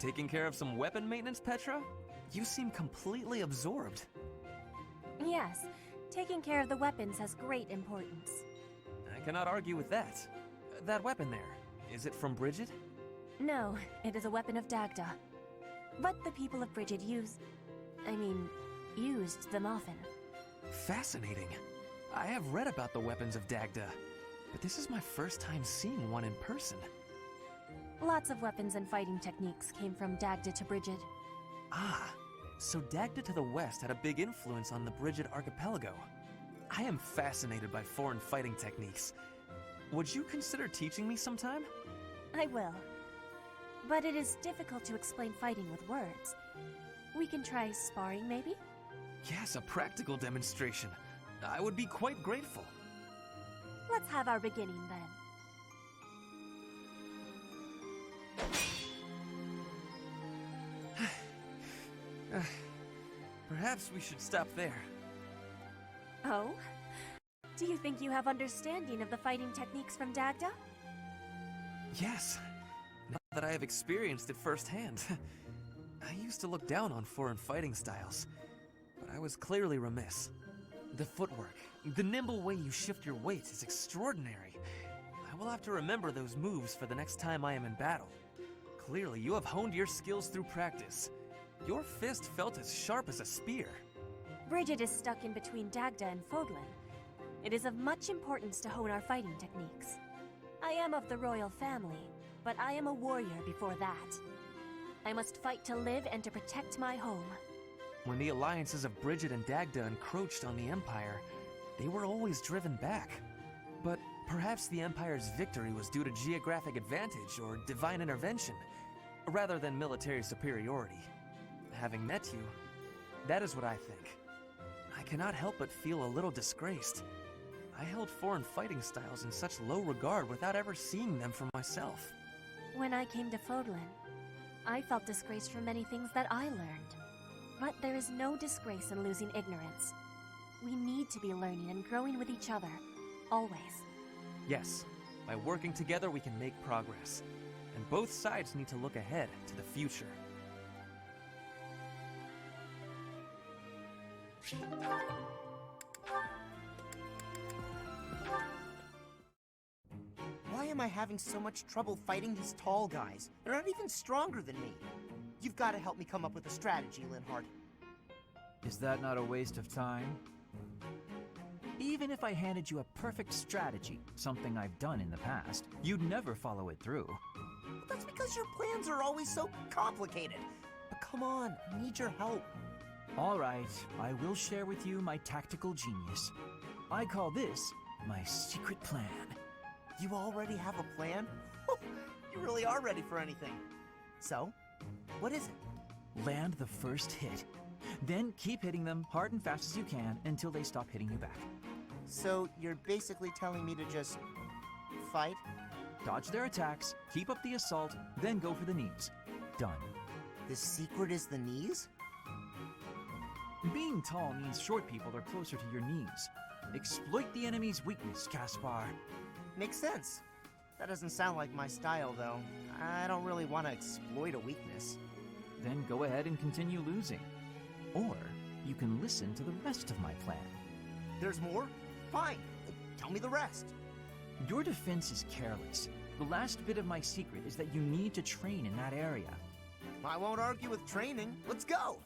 Taking care of some weapon maintenance, Petra? You seem completely absorbed. Yes, taking care of the weapons has great importance. I cannot argue with that. That weapon there, is it from Bridget? No, it is a weapon of Dagda. But the people of Bridget used them often. Fascinating. I have read about the weapons of Dagda, but this is my first time seeing one in person. Lots of weapons and fighting techniques came from Dagda to Bridget. Ah, so Dagda to the west had a big influence on the Bridget archipelago. I am fascinated by foreign fighting techniques. Would you consider teaching me sometime? I will. But it is difficult to explain fighting with words. We can try sparring, maybe? Yes, a practical demonstration. I would be quite grateful. Let's have our beginning then. Perhaps we should stop there. Oh? Do you think you have understanding of the fighting techniques from Dagda? Yes, now that I have experienced it firsthand. I used to look down on foreign fighting styles, but I was clearly remiss. The footwork, the nimble way you shift your weight is extraordinary. I will have to remember those moves for the next time I am in battle. Clearly, you have honed your skills through practice. Your fist felt as sharp as a spear. Bridget is stuck in between Dagda and Fodlan. It is of much importance to hone our fighting techniques. I am of the royal family, but I am a warrior before that. I must fight to live and to protect my home. When the alliances of Bridget and Dagda encroached on the Empire, they were always driven back. But perhaps the Empire's victory was due to geographic advantage or divine intervention, rather than military superiority. Having met you, that is what I think. I cannot help but feel a little disgraced. I held foreign fighting styles in such low regard without ever seeing them for myself. When I came to Fodlan, I felt disgraced for many things that I learned. But there is no disgrace in losing ignorance. We need to be learning and growing with each other, always. Yes, by working together we can make progress. And both sides need to look ahead to the future. Why am I having so much trouble fighting these tall guys? They're not even stronger than me. You've got to help me come up with a strategy, Linhardt. Is that not a waste of time? Even if I handed you a perfect strategy, something I've done in the past, you'd never follow it through. Well, that's because your plans are always so complicated. But come on, I need your help. All right, I will share with you my tactical genius. I call this my secret plan. You already have a plan? You really are ready for anything. So, what is it? Land the first hit. Then keep hitting them hard and fast as you can until they stop hitting you back. So, you're basically telling me to just fight? Dodge their attacks, keep up the assault, then go for the knees. Done. The secret is the knees? Being tall means short people are closer to your knees. Exploit the enemy's weakness, Caspar. Makes sense. That doesn't sound like my style, though. I don't really want to exploit a weakness. Then go ahead and continue losing. Or you can listen to the rest of my plan. There's more? Fine. Tell me the rest. Your defense is careless. The last bit of my secret is that you need to train in that area. I won't argue with training. Let's go!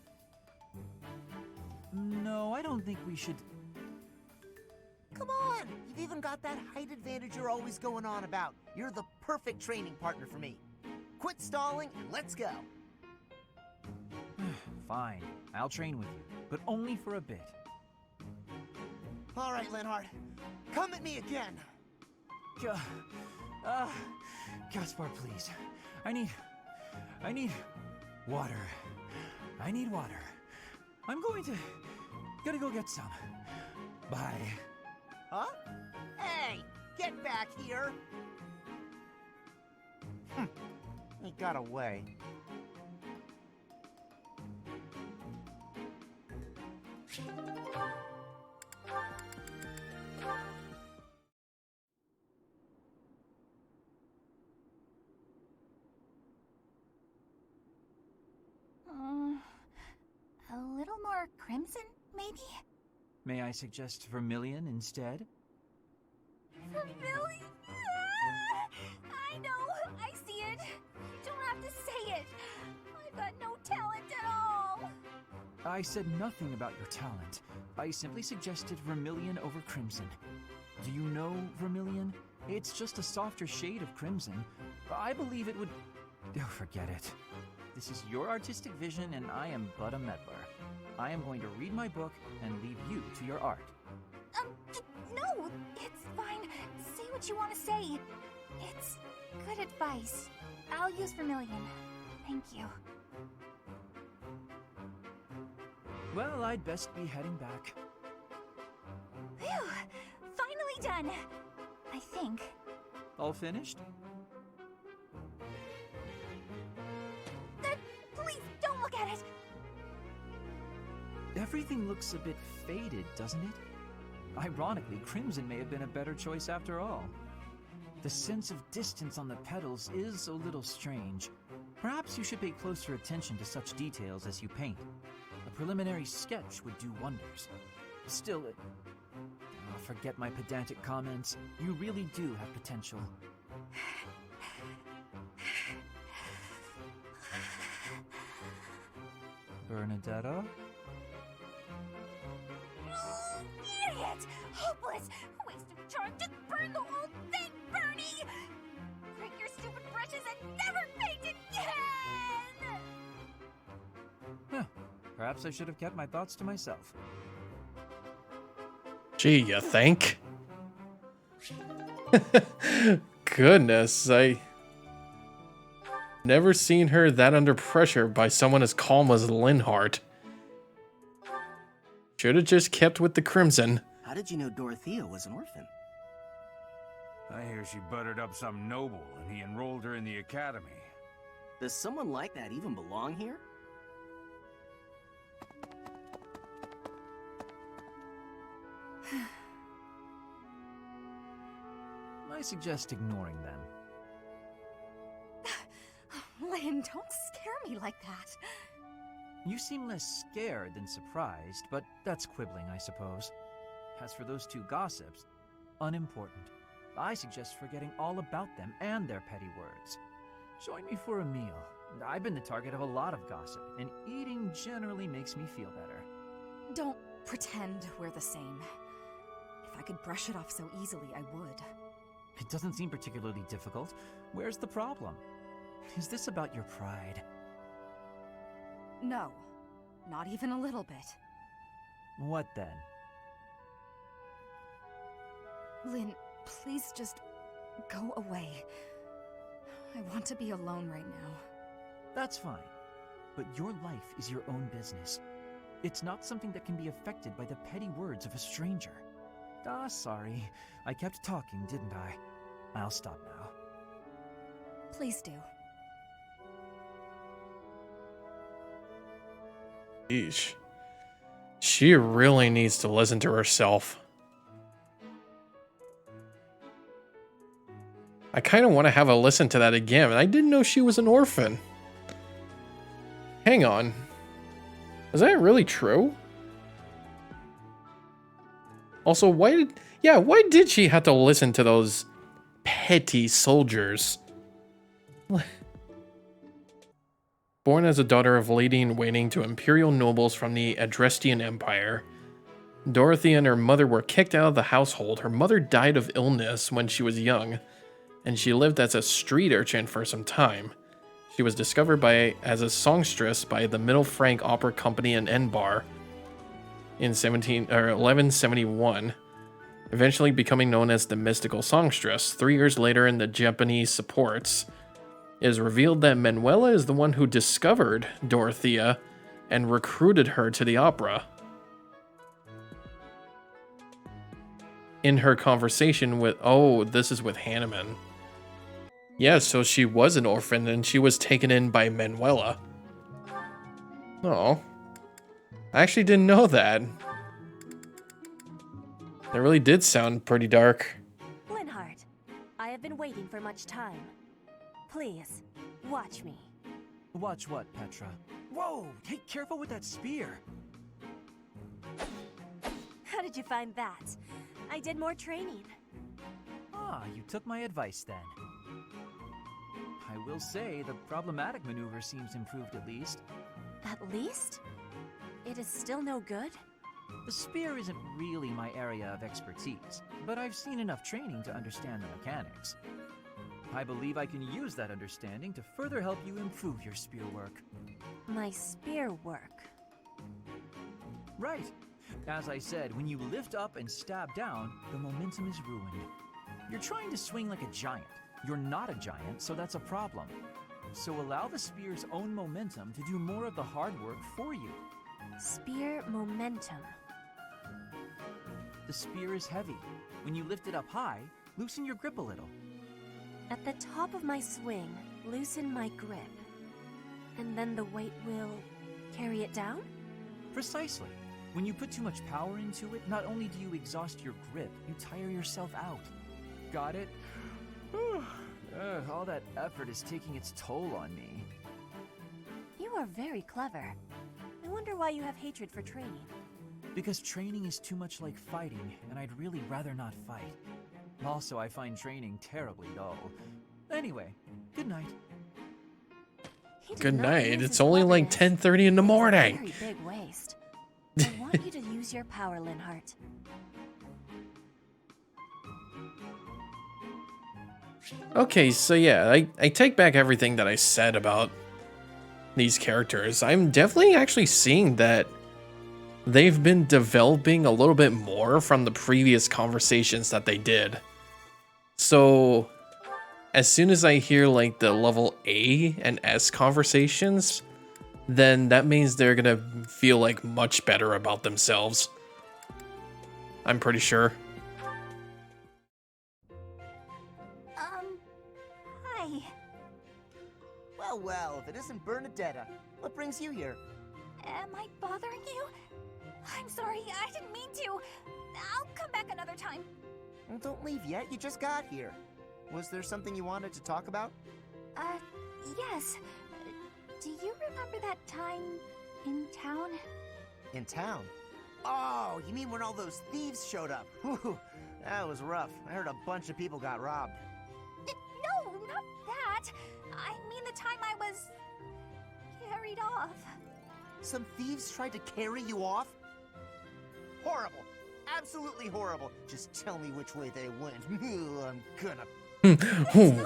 No, I don't think we should... Come on! You've even got that height advantage you're always going on about. You're the perfect training partner for me. Quit stalling and let's go. Fine, I'll train with you, but only for a bit. All right, Linhardt. Come at me again. Caspar, please. I need water. I need water. I'm gotta go get some. Bye. Huh? Hey, get back here. He got away. A little more crimson, maybe? May I suggest vermilion instead? Vermilion? I know, I see it. You don't have to say it. I've got no talent at all. I said nothing about your talent. I simply suggested vermilion over crimson. Do you know vermilion? It's just a softer shade of crimson. I believe it would... Oh, forget it. This is your artistic vision and I am but a meddler. I am going to read my book and leave you to your art. No, it's fine. Say what you want to say. It's good advice. I'll use vermilion. Thank you. Well, I'd best be heading back. Phew! Finally done! I think. All finished? Please, don't look at it! Everything looks a bit faded, doesn't it? Ironically, crimson may have been a better choice after all. The sense of distance on the petals is a little strange. Perhaps you should pay closer attention to such details as you paint. A preliminary sketch would do wonders. Still, forget my pedantic comments. You really do have potential. Bernadetta? Idiot! Hopeless! Waste of charm! Just burn the whole thing, Bernie! Break your stupid brushes and never paint again! Huh. Perhaps I should have kept my thoughts to myself. Gee, you think? Goodness, I never seen her that under pressure by someone as calm as Linhart. Should have just kept with the crimson. How did you know Dorothea was an orphan? I hear she buttered up some noble and he enrolled her in the academy. Does someone like that even belong here? I suggest ignoring them. Lynn, don't scare me like that. You seem less scared than surprised, but that's quibbling, I suppose. As for those two gossips, unimportant. I suggest forgetting all about them and their petty words. Join me for a meal. I've been the target of a lot of gossip, and eating generally makes me feel better. Don't pretend we're the same. If I could brush it off so easily, I would. It doesn't seem particularly difficult. Where's the problem? Is this about your pride? No, not even a little bit. What then? Lynn, please just go away. I want to be alone right now. That's fine. But your life is your own business. It's not something that can be affected by the petty words of a stranger. Sorry. I kept talking, didn't I? I'll stop now. Please do. Yeesh. She really needs to listen to herself. I kind of want to have a listen to that again. I didn't know she was an orphan. Hang on. Is that really true? Also, why did she have to listen to those petty soldiers? Born as a daughter of lady-in-waiting to imperial nobles from the Adrestian Empire, Dorothy and her mother were kicked out of the household. Her mother died of illness when she was young, and she lived as a street urchin for some time. She was discovered as a songstress by the Middle Frank Opera Company in Enbar in 1171, eventually becoming known as the Mystical Songstress. 3 years later, in the Japanese supports, it is revealed that Manuela is the one who discovered Dorothea and recruited her to the opera. In her conversation with... Oh, this is with Hanneman. Yeah, so she was an orphan and she was taken in by Manuela. Oh. I actually didn't know that. That really did sound pretty dark. Linhart, I have been waiting for much time. Please, watch me. Watch what, Petra? Whoa! Hey, careful with that spear! How did you find that? I did more training. Ah, you took my advice then. I will say, the problematic maneuver seems improved at least. At least? It is still no good? The spear isn't really my area of expertise, but I've seen enough training to understand the mechanics. I believe I can use that understanding to further help you improve your spear work. My spear work. Right. As I said, when you lift up and stab down, the momentum is ruined. You're trying to swing like a giant. You're not a giant, so that's a problem. So allow the spear's own momentum to do more of the hard work for you. Spear momentum. The spear is heavy. When you lift it up high, loosen your grip a little. At the top of my swing, loosen my grip. And then the weight will carry it down? Precisely. When you put too much power into it, not only do you exhaust your grip, you tire yourself out. Got it? All that effort is taking its toll on me. You are very clever. I wonder why you have hatred for training. Because training is too much like fighting, and I'd really rather not fight. Also, I find training terribly dull. Anyway, good night. He did Good not night. use It's his only like cleverness. 10:30 in the It's a morning. Very big waste. I want you to use your power, Linhart. Okay, so yeah, I take back everything that I said about these characters. I'm definitely actually seeing that they've been developing a little bit more from the previous conversations that they did. So as soon as I hear like the level A and S conversations, then that means they're gonna feel like much better about themselves. I'm pretty sure. Hi. Well, well, if it isn't Bernadetta, what brings you here? Am I bothering you? I'm sorry, I didn't mean to. I'll come back another time. Well, don't leave yet, you just got here. Was there something you wanted to talk about? Yes. Do you remember that time in town? In town? Oh, you mean when all those thieves showed up? Whew, that was rough. I heard a bunch of people got robbed. No, not that. I mean the time I was carried off. Some thieves tried to carry you off? Horrible. Absolutely horrible. Just tell me which way they went. I'm gonna...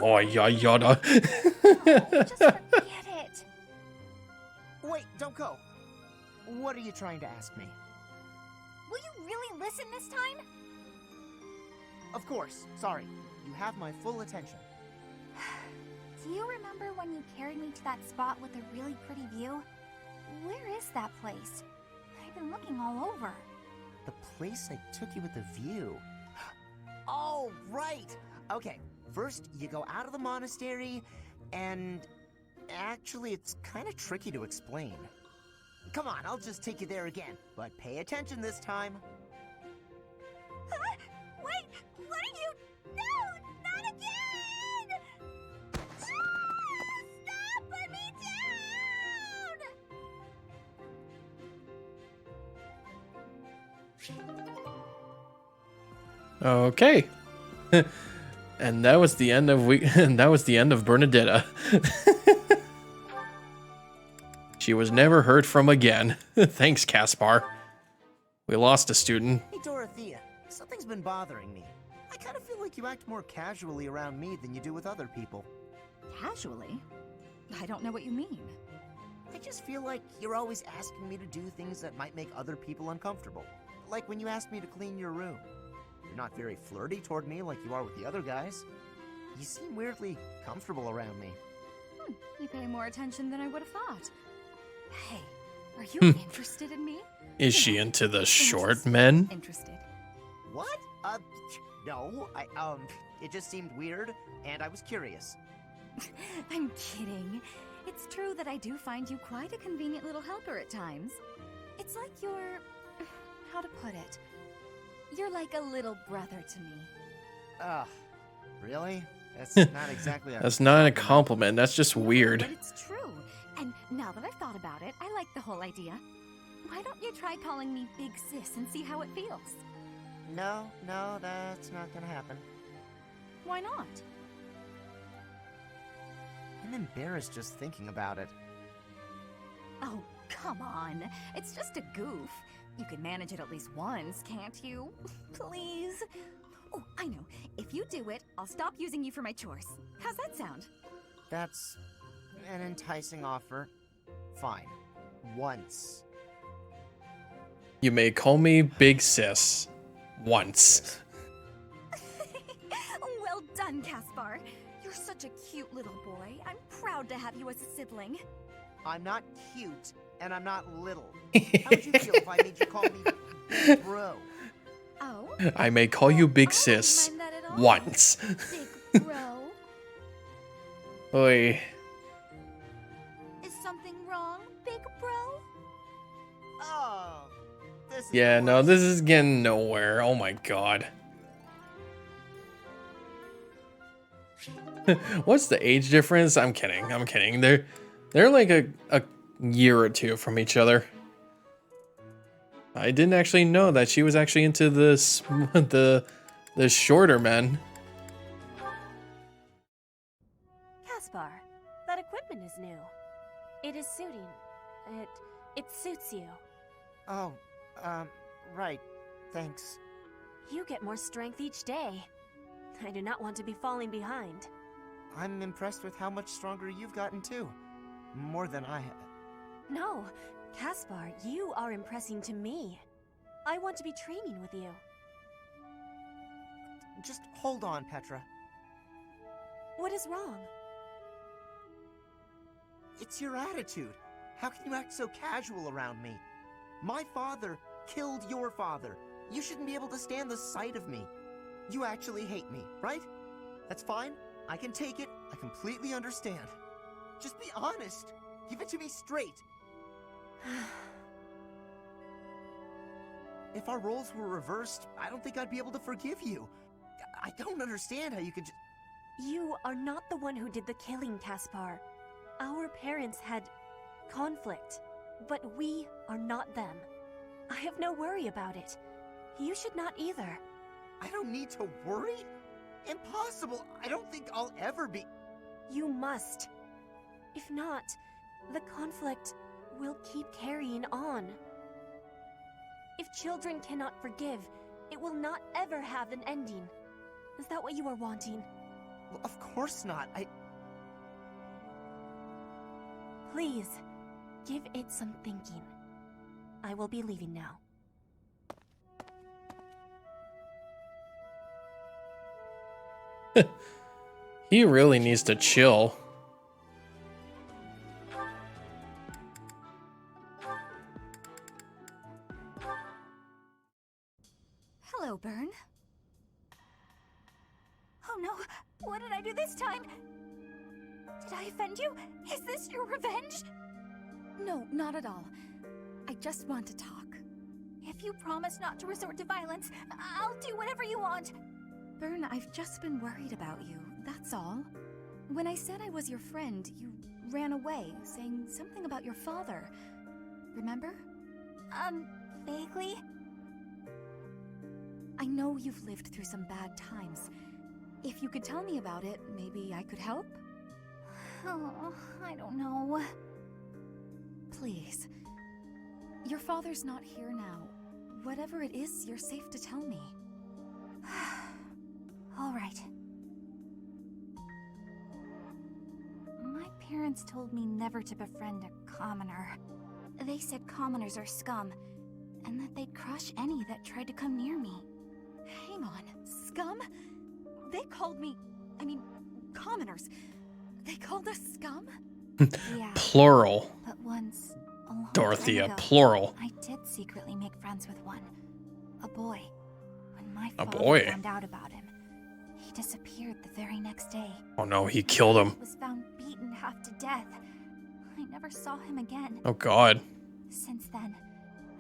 Oh, yada. Just forget it. Wait, don't go. What are you trying to ask me? Will you really listen this time? Of course. Sorry. You have my full attention. Do you remember when you carried me to that spot with a really pretty view? Where is that place? I've been looking all over. The place I took you with the view. Oh, right. Okay, first you go out of the monastery, and actually it's kind of tricky to explain. Come on, I'll just take you there again, but pay attention this time. Huh? Wait, what are you? No, not again! Stop! Let me down! Okay. And that was the end of Bernadetta. She was never heard from again. Thanks, Caspar. We lost a student. Hey, Dorothea, something's been bothering me. I kind of feel like you act more casually around me than you do with other people. Casually? I don't know what you mean. I just feel like you're always asking me to do things that might make other people uncomfortable. Like when you asked me to clean your room. You're not very flirty toward me like you are with the other guys. You seem weirdly comfortable around me. You pay more attention than I would have thought. Hey, are you interested in me? Is she into the short men? Interested. What? No. It just seemed weird, and I was curious. I'm kidding. It's true that I do find you quite a convenient little helper at times. It's like you're... how to put it? You're like a little brother to me. Ugh. Really? That's not exactly a... That's not a compliment. That's just weird. But it's true. And about it. I like the whole idea. Why don't you try calling me Big Sis and see how it feels? No, that's not gonna happen. Why not? I'm embarrassed just thinking about it. Oh, come on. It's just a goof. You can manage it at least once, can't you? Please? Oh, I know. If you do it, I'll stop using you for my chores. How's that sound? That's an enticing offer. Fine. Once. You may call me Big Sis. Once. Well done, Caspar. You're such a cute little boy. I'm proud to have you as a sibling. I'm not cute, and I'm not little. How would you feel if I made you call me Big Bro? Oh? I may call you Big I Sis. don't mind that at all. Once. Big bro. Oy. Is something wrong, big bro? Oh, this is Yeah, the no, worst. this is getting nowhere. Oh my god. What's the age difference? I'm kidding. I'm kidding. They're like a year or two from each other. I didn't actually know that she was actually into this the shorter men. Caspar, that equipment is new. It is suiting. It suits you. Oh, right. Thanks. You get more strength each day. I do not want to be falling behind. I'm impressed with how much stronger you've gotten too. More than I have. No, Caspar, you are impressing to me. I want to be training with you. Just hold on, Petra. What is wrong? It's your attitude. How can you act so casual around me? My father killed your father. You shouldn't be able to stand the sight of me. You actually hate me, right? That's fine. I can take it. I completely understand. Just be honest. Give it to me straight. If our roles were reversed, I don't think I'd be able to forgive you. I don't understand how you could You are not the one who did the killing, Caspar. Our parents had conflict, but we are not them. I have no worry about it. You should not either. I don't need to worry? Impossible! I don't think I'll ever be... You must. If not, the conflict will keep carrying on. If children cannot forgive, it will not ever have an ending. Is that what you are wanting? Well, of course not. Please, give it some thinking. I will be leaving now. He really needs to chill. Hello, Bern. Oh no, what did I do this time? Did I offend you? Is this your revenge? No, not at all. I just want to talk. If you promise not to resort to violence, I'll do whatever you want. Bern, I've just been worried about you, that's all. When I said I was your friend, you ran away, saying something about your father. Remember? Vaguely? I know you've lived through some bad times. If you could tell me about it, maybe I could help? Oh, I don't know. Please. Your father's not here now. Whatever it is, you're safe to tell me. All right. My parents told me never to befriend a commoner. They said commoners are scum, and that they'd crush any that tried to come near me. Hang on, scum? They called me... commoners. They called us scum? Yeah, Plural. but once, a long Dorothea, time ago, plural. I did secretly make friends with one. A boy. When my A father boy? found out about him, he disappeared the very next day. Oh no, he killed him. He was found beaten half to death. I never saw him again. Oh god. Since then,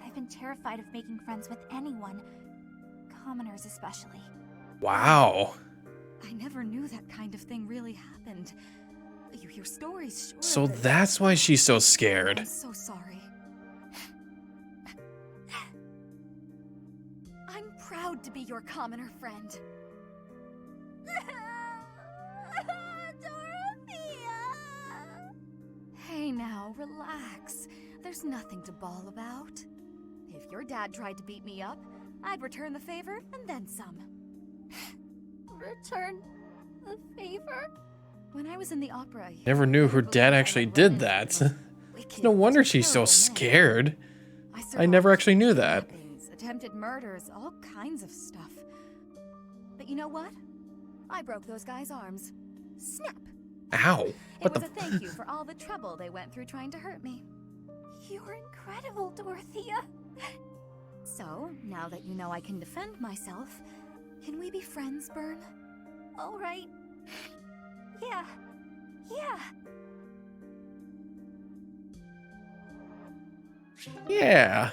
I've been terrified of making friends with anyone. Commoners especially. Wow. I never knew that kind of thing really happened. You hear stories, sure. So but that's why she's so scared. I'm so sorry. I'm proud to be your commoner friend. Dorothea! Hey now, relax. There's nothing to bawl about. If your dad tried to beat me up, I'd return the favor and then some. Return the favor? When I was in the opera, Never knew her dad actually did that. No wonder she's so scared. I never actually knew that. Attempted murders, all kinds of stuff. But you know what? I broke those guys' arms. Snap! Ow. It What was the a thank you for all the trouble they went through trying to hurt me. You're incredible, Dorothea. So, now that you know I can defend myself, can we be friends, Bern? All right. Yeah. Yeah. Yeah.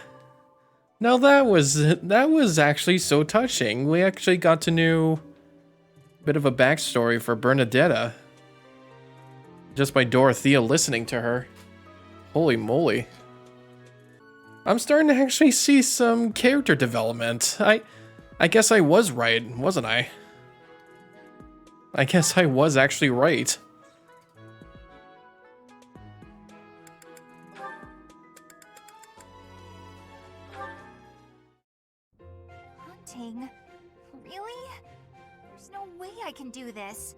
Now that was actually so touching. We actually got to know a bit of a backstory for Bernadetta. Just by Dorothea listening to her. Holy moly. I'm starting to actually see some character development. I guess I was right, wasn't I? I guess I was actually right. Hunting? Really? There's no way I can do this.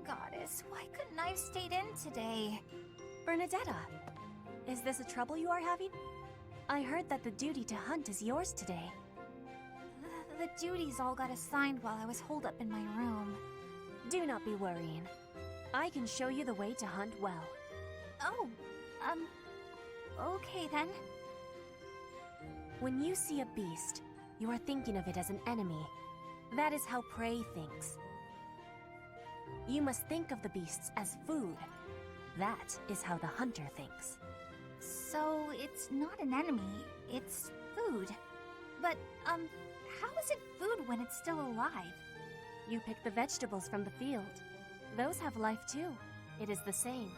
Goddess, why couldn't I have stayed in today? Bernadetta, is this a trouble you are having? I heard that the duty to hunt is yours today. The duties all got assigned while I was holed up in my room. Do not be worrying. I can show you the way to hunt well. Oh, okay then. When you see a beast, you are thinking of it as an enemy. That is how prey thinks. You must think of the beasts as food. That is how the hunter thinks. So it's not an enemy, it's food. But, how is it food when it's still alive? You pick the vegetables from the field. Those have life too. It is the same.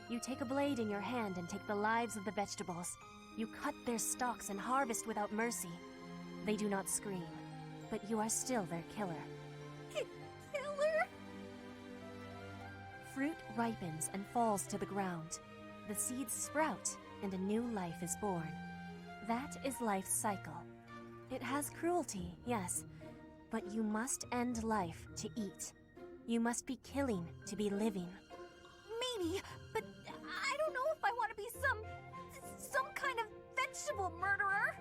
You take a blade in your hand and take the lives of the vegetables. You cut their stalks and harvest without mercy. They do not scream, but you are still their killer. Killer? Fruit ripens and falls to the ground. The seeds sprout, and a new life is born. That is life's cycle. It has cruelty, yes, but you must end life to eat. You must be killing to be living. Maybe, but I don't know if I want to be some kind of vegetable murderer.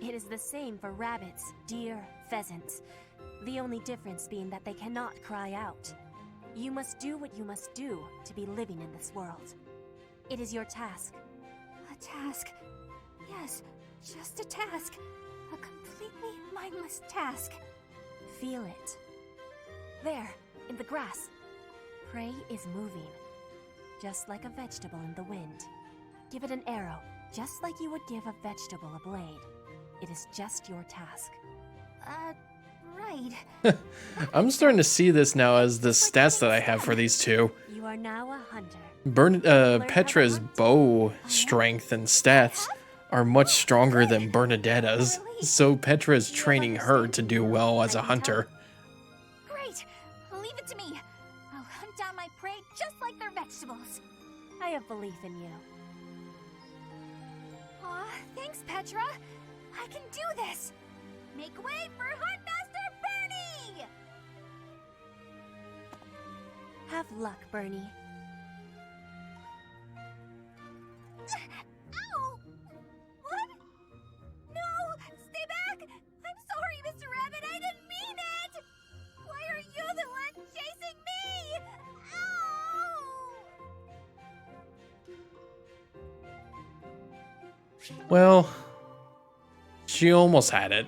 It is the same for rabbits, deer, pheasants. The only difference being that they cannot cry out. You must do what you must do to be living in this world. It is your task. A task. Yes, just a task. A completely mindless task. Feel it. There, in the grass. Prey is moving, just like a vegetable in the wind. Give it an arrow, just like you would give a vegetable a blade. It is just your task. Right. I'm starting to see this now as the stats that I have for these two. You are now a hunter. Petra's bow strength and stats are much stronger than Bernadetta's, so Petra is training her to do well as a hunter. Great. Leave it to me. I'll hunt down my prey just like their vegetables. I have belief in you. Aw, thanks, Petra. I can do this. Make way for Huntmaster Bernie! Have luck, Bernie. Ow! What? No! Stay back! I'm sorry, Mr. Rabbit, I didn't mean it! Why are you the one chasing me? Ow! Well, she almost had it.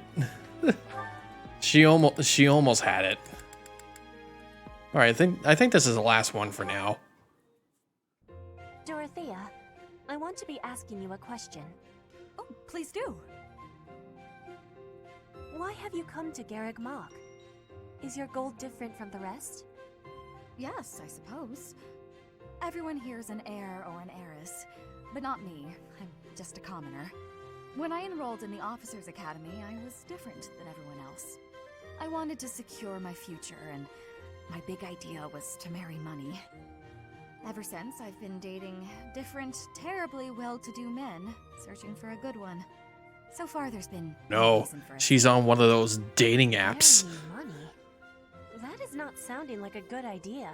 she almost had it. All right, I think this is the last one for now. Dorothea, I want to be asking you a question. Oh, please do. Why have you come to Garreg Mach? Is your goal different from the rest? Yes, I suppose. Everyone here's an heir or an heiress, but not me. I'm just a commoner. When I enrolled in the Officers Academy, I was different than everyone else. I wanted to secure my future, and my big idea was to marry money. Ever since, I've been dating different, terribly well-to-do men, searching for a good one. So far, there's been No, reason for us. she's on one of those dating apps. Marry money? That is not sounding like a good idea.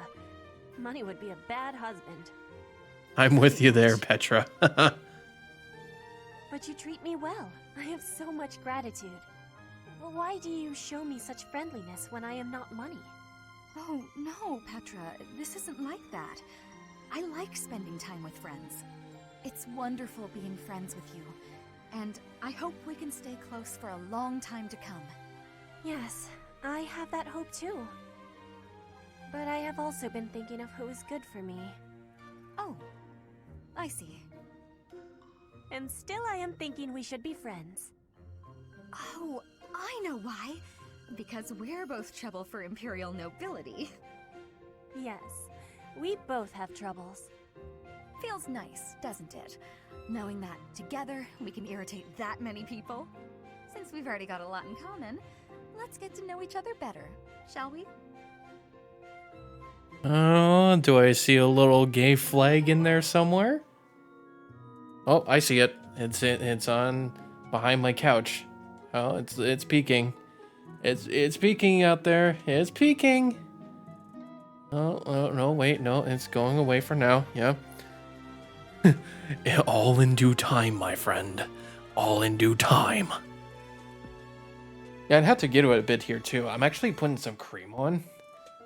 Money would be a bad husband. I'm with you there, Petra. But you treat me well. I have so much gratitude. Well, why do you show me such friendliness when I am not money? Oh, no, Petra. This isn't like that. I like spending time with friends. It's wonderful being friends with you. And I hope we can stay close for a long time to come. Yes, I have that hope too. But I have also been thinking of who is good for me. Oh, I see. And still I am thinking we should be friends. Oh, I know why. Because we're both trouble for Imperial nobility. Yes, we both have troubles. Feels nice, doesn't it? Knowing that together we can irritate that many people. Since we've already got a lot in common, let's get to know each other better, shall we? Oh, do I see a little gay flag in there somewhere? Oh, I see it. It's on behind my couch. Oh, it's peeking. It's peeking out there. It's peeking. Oh, no, wait, no, it's going away for now. Yeah. All in due time, my friend. All in due time. Yeah, I'd have to get to it a bit here too. I'm actually putting some cream on.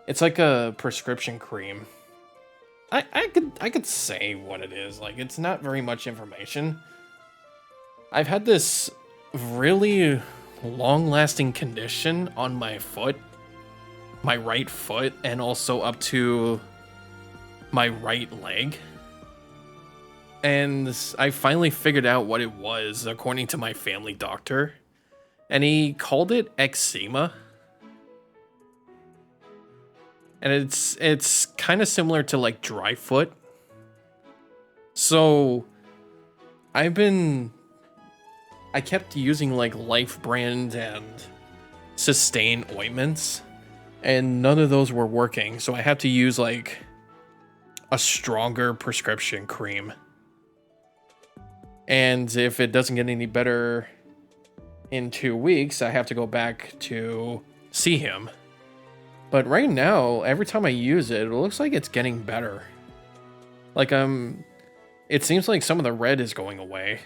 It's like a prescription cream. I could say what it is. Like, it's not very much information. I've had this really long-lasting condition on my foot, my right foot, and also up to my right leg. And I finally figured out what it was, according to my family doctor. And he called it eczema. And it's kind of similar to like dry foot. So I kept using like Life brand and Sustain ointments, and none of those were working. So I had to use like a stronger prescription cream. And if it doesn't get any better in 2 weeks, I have to go back to see him. But right now, every time I use it, it looks like it's getting better. Like, it seems like some of the red is going away.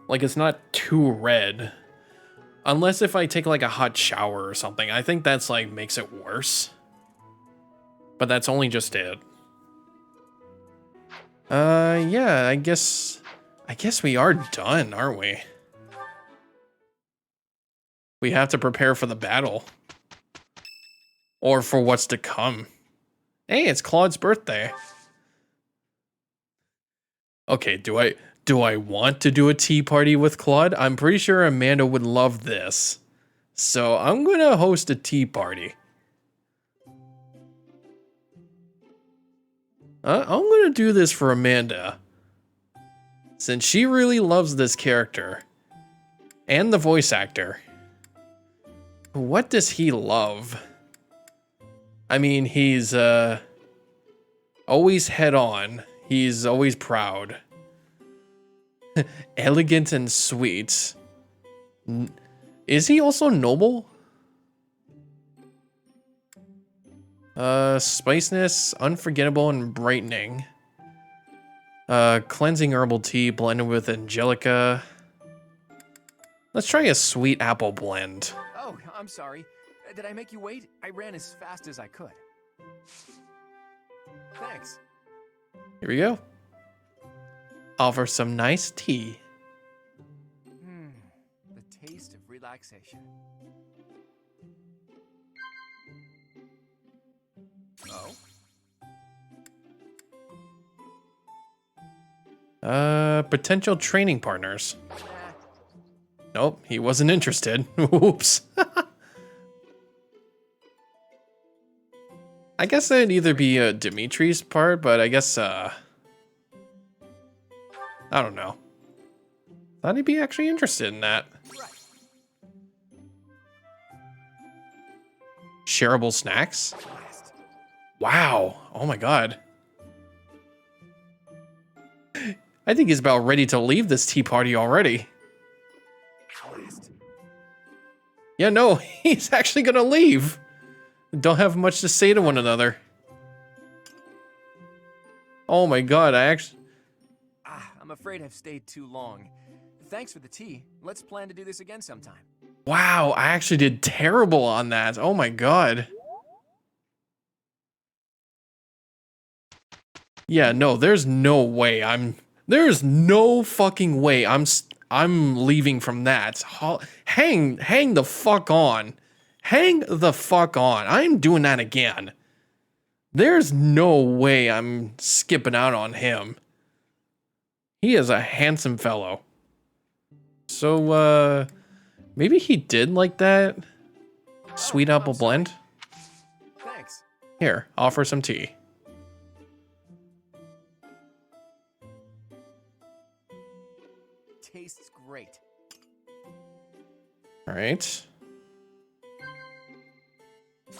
Like, it's not too red. Unless if I take, like, a hot shower or something. I think that's, like, makes it worse. But that's only just it. Yeah, I guess we are done, aren't we? We have to prepare for the battle. Or for what's to come. Hey, it's Claude's birthday. Okay, do I want to do a tea party with Claude? I'm pretty sure Amanda would love this. So I'm gonna host a tea party. I'm gonna do this for Amanda. Since she really loves this character. And the voice actor. What does he love? I mean, he's always head on. He's always proud. Elegant and sweet. Is he also noble? Spiciness, unforgettable and brightening. Cleansing herbal tea blended with angelica. Let's try a sweet apple blend. Oh, I'm sorry. Did I make you wait? I ran as fast as I could. Thanks. Here we go. Offer some nice tea. The taste of relaxation. Oh? Potential training partners. Nope, he wasn't interested. Oops. I guess that'd either be Dimitri's part, but I guess, I don't know. Thought he'd be actually interested in that. Shareable snacks? Wow. Oh my god. I think he's about ready to leave this tea party already. Yeah, no, he's actually gonna leave. Don't have much to say to one another. Oh my god, I'm afraid I've stayed too long. Thanks for the tea. Let's plan to do this again sometime. Wow, I actually did terrible on that. Oh my god. Yeah, no, there's no way there's no fucking way I'm leaving from that. Hang the fuck on. Hang the fuck on. I'm doing that again. There's no way I'm skipping out on him. He is a handsome fellow. So, maybe he did like that sweet apple blend. Thanks. Here, offer some tea. Tastes great. All right.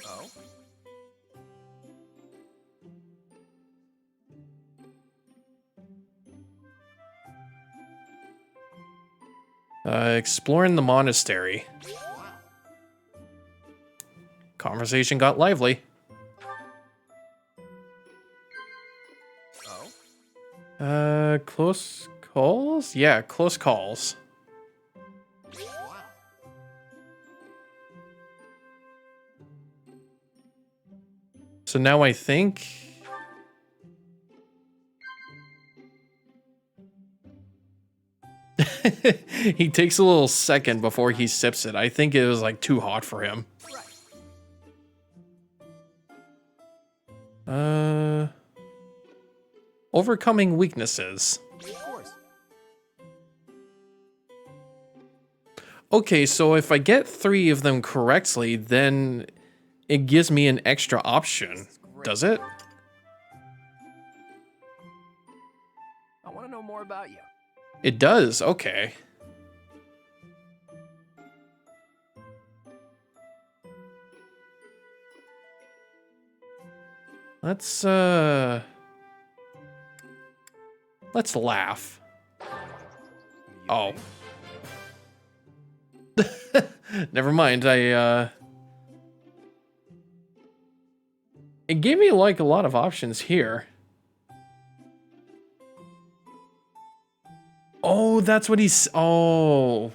Oh? Exploring the monastery. Conversation got lively. Oh? Close calls? Yeah, close calls. So now I think... he takes a little second before he sips it. I think it was like too hot for him. Overcoming weaknesses. Of course. Okay, so if I get 3 of them correctly, then it gives me an extra option. Does it? I want to know more about you. It does, okay. Let's laugh. Oh. Never mind, it gave me like a lot of options here. Oh, that's what he's... Oh.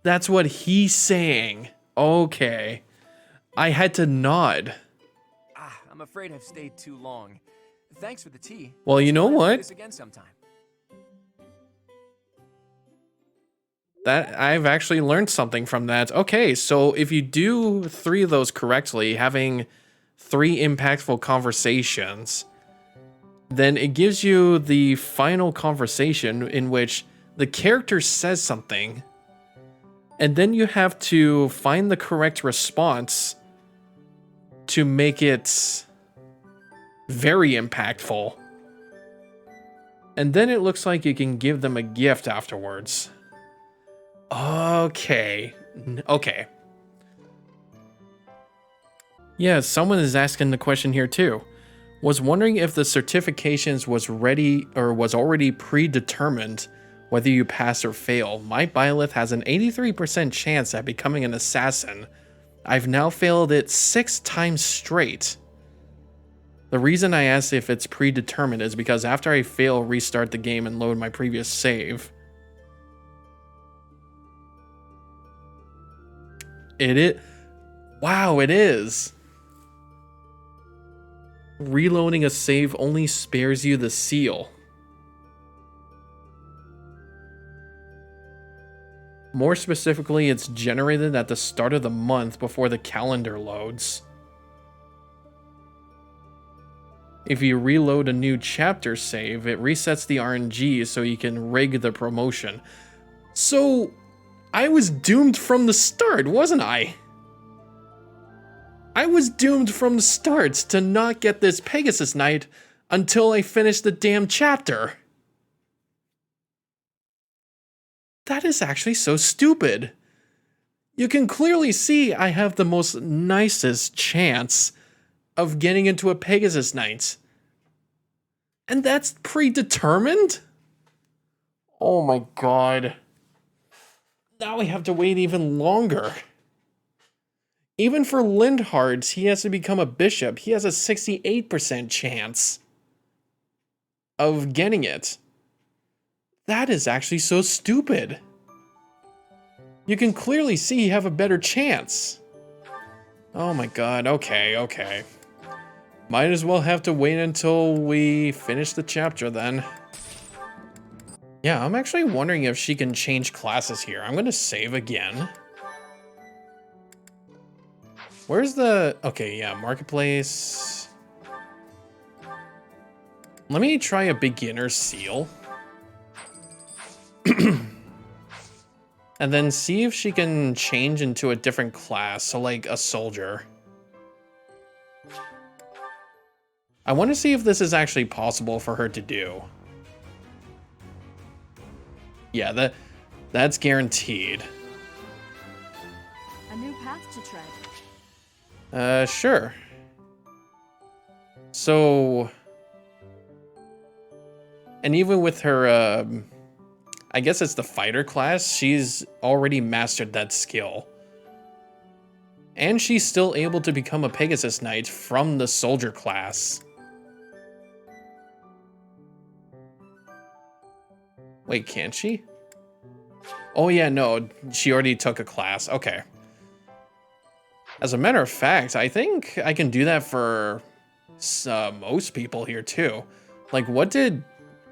That's what he's saying. Okay. I had to nod. I'm afraid I've stayed too long. Thanks for the tea. Well, you know Let's do what? this again sometime. That I've actually learned something from that. Okay, so if you do 3 of those correctly, having 3 impactful conversations, then it gives you the final conversation in which the character says something, and then you have to find the correct response to make it very impactful. And then it looks like you can give them a gift afterwards. Okay. Okay. Yeah, someone is asking the question here too. Was wondering if the certifications was already predetermined whether you pass or fail. My Byleth has an 83% chance at becoming an assassin. I've now failed it 6 times straight. The reason I asked if it's predetermined is because after I fail, restart the game and load my previous save. Wow, it is. Reloading a save only spares you the seal. More specifically, it's generated at the start of the month before the calendar loads. If you reload a new chapter save, it resets the RNG so you can rig the promotion. So, I was doomed from the start, wasn't I? I was doomed from the start to not get this Pegasus Knight until I finished the damn chapter. That is actually so stupid. You can clearly see I have the most nicest chance of getting into a Pegasus Knight. And that's predetermined? Oh my god. Now we have to wait even longer. Even for Lindhart, he has to become a bishop. He has a 68% chance of getting it. That is actually so stupid. You can clearly see you have a better chance. Oh my god, okay. Might as well have to wait until we finish the chapter then. Yeah, I'm actually wondering if she can change classes here. I'm gonna save again. Where's the... Okay, yeah, marketplace. Let me try a beginner seal. And then see if she can change into a different class, so like a soldier. I want to see if this is actually possible for her to do. Yeah, that's guaranteed. A new path to tread. Sure. So... And even with her, I guess it's the fighter class, she's already mastered that skill. And she's still able to become a Pegasus Knight from the soldier class. Wait, can't she? Oh yeah, no, she already took a class. Okay. As a matter of fact, I think I can do that for most people here too. Like, what did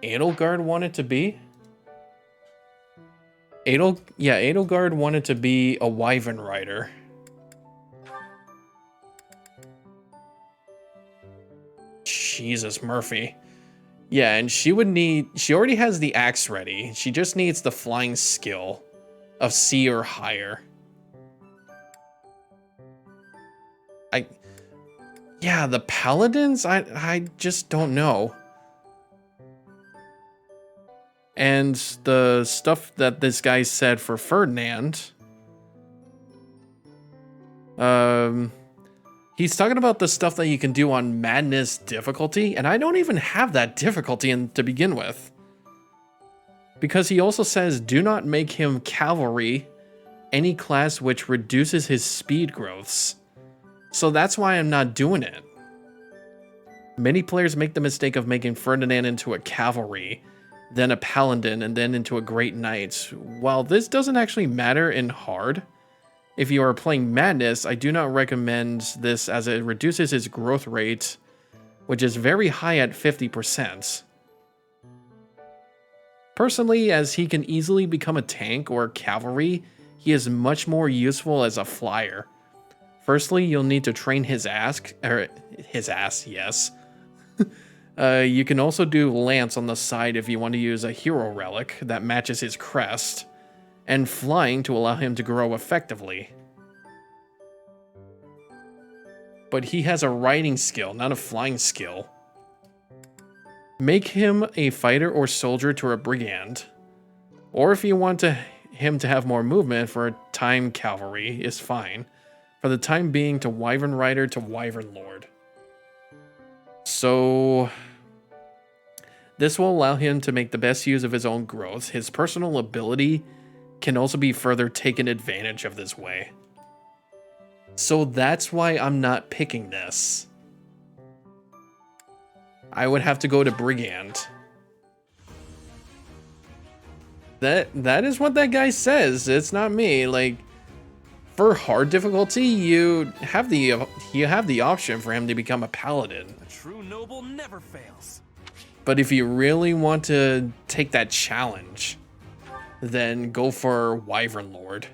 Edelgard want it to be? Edelgard wanted to be a Wyvern Rider. Jesus, Murphy. Yeah, and she already has the axe ready. She just needs the flying skill of C or higher. Yeah, the paladins, I just don't know. And the stuff that this guy said for Ferdinand, he's talking about the stuff that you can do on Madness difficulty, and I don't even have that difficulty to begin with. Because he also says, do not make him cavalry, any class which reduces his speed growths. So that's why I'm not doing it. Many players make the mistake of making Ferdinand into a cavalry, then a paladin, and then into a great knight. While this doesn't actually matter in hard, if you are playing Madness, I do not recommend this as it reduces his growth rate, which is very high at 50%. Personally, as he can easily become a tank or cavalry, he is much more useful as a flyer. Firstly, you'll need to train his ass, yes. You can also do Lance on the side if you want to use a hero relic that matches his crest, and flying to allow him to grow effectively. But he has a riding skill, not a flying skill. Make him a fighter or soldier to a brigand. Or if you want him to have more movement, for a time cavalry is fine. For the time being, to Wyvern Rider to Wyvern Lord. So this will allow him to make the best use of his own growth. His personal ability can also be further taken advantage of this way. So that's why I'm not picking this. I would have to go to Brigand. That is what that guy says. It's not me. Like, for hard difficulty, you have the option for him to become a paladin. A true noble never fails. But if you really want to take that challenge, then go for Wyvern Lord.